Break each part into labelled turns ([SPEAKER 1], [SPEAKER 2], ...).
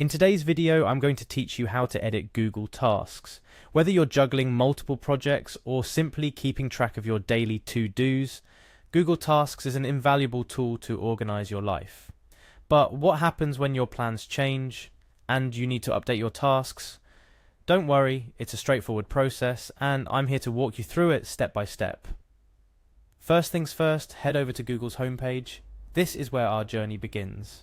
[SPEAKER 1] In today's video, I'm going to teach you how to edit Google Tasks. Whether you're juggling multiple projects or simply keeping track of your daily to-dos, Google Tasks is an invaluable tool to organize your life. But what happens when your plans change and you need to update your tasks? Don't worry, it's a straightforward process, and I'm here to walk you through it step by step. First things first, head over to Google's homepage. This is where our journey begins.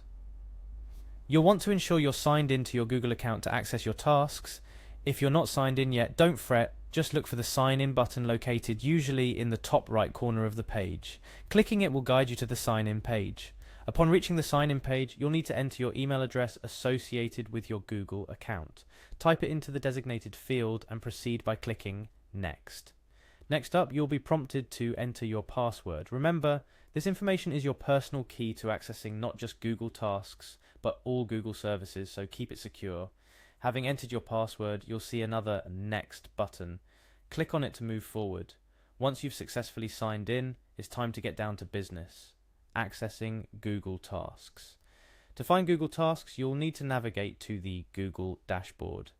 [SPEAKER 1] You'll want to ensure you're signed into your Google account to access your tasks. If you're not signed in yet, don't fret, just look for the sign in button located usually in the top right corner of the page. Clicking it will guide you to the sign in page. Upon reaching the sign in page, you'll need to enter your email address associated with your Google account. Type it into the designated field and proceed by clicking Next. Next up, you'll be prompted to enter your password. Remember, this information is your personal key to accessing not just Google Tasks, but all Google services, so keep it secure. Having entered your password, you'll see another Next button. Click on it to move forward. Once you've successfully signed in, it's time to get down to business. Accessing Google Tasks. To find Google Tasks, you'll need to navigate to the Google dashboard.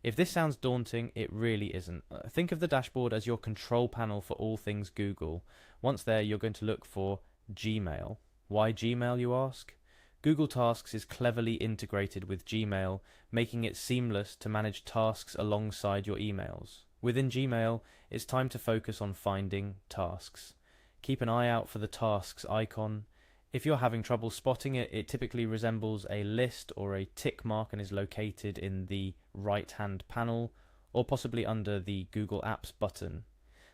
[SPEAKER 1] If this sounds daunting, it really isn't. Think of the dashboard as your control panel for all things Google. Once there, you're going to look for Gmail. Why Gmail, you ask? Google Tasks is cleverly integrated with Gmail, making it seamless to manage tasks alongside your emails. Within Gmail, it's time to focus on finding tasks. Keep an eye out for the tasks icon. If you're having trouble spotting it, it typically resembles a list or a tick mark and is located in the right-hand panel or possibly under the Google Apps button.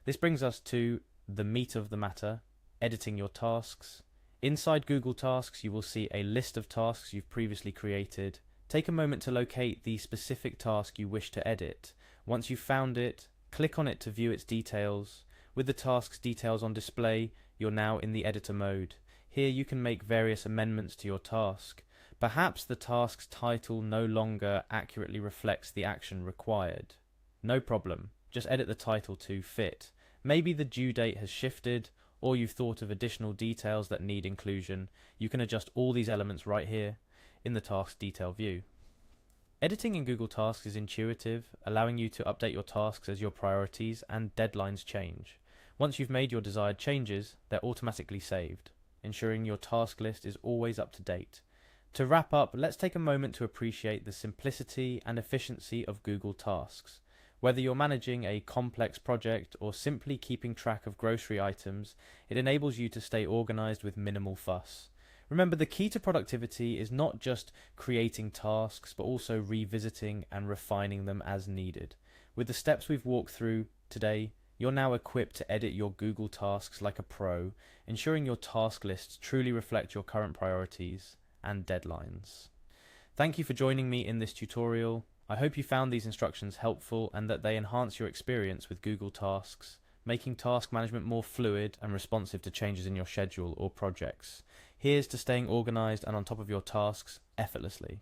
[SPEAKER 1] This brings us to the meat of the matter, editing your tasks. Inside Google Tasks, you will see a list of tasks you've previously created. Take a moment to locate the specific task you wish to edit. Once you've found it, click on it to view its details. With the task's details on display, you're now in the editor mode. Here you can make various amendments to your task. Perhaps the task's title no longer accurately reflects the action required. No problem, just edit the title to fit. Maybe the due date has shifted, or you've thought of additional details that need inclusion. You can adjust all these elements right here in the task detail view. Editing in Google Tasks is intuitive, allowing you to update your tasks as your priorities and deadlines change. Once you've made your desired changes, they're automatically saved, ensuring your task list is always up to date. To wrap up, let's take a moment to appreciate the simplicity and efficiency of Google Tasks. Whether you're managing a complex project or simply keeping track of grocery items, it enables you to stay organized with minimal fuss. Remember, the key to productivity is not just creating tasks, but also revisiting and refining them as needed. With the steps we've walked through today, you're now equipped to edit your Google Tasks like a pro, ensuring your task lists truly reflect your current priorities and deadlines. Thank you for joining me in this tutorial. I hope you found these instructions helpful and that they enhance your experience with Google Tasks, making task management more fluid and responsive to changes in your schedule or projects. Here's to staying organized and on top of your tasks effortlessly.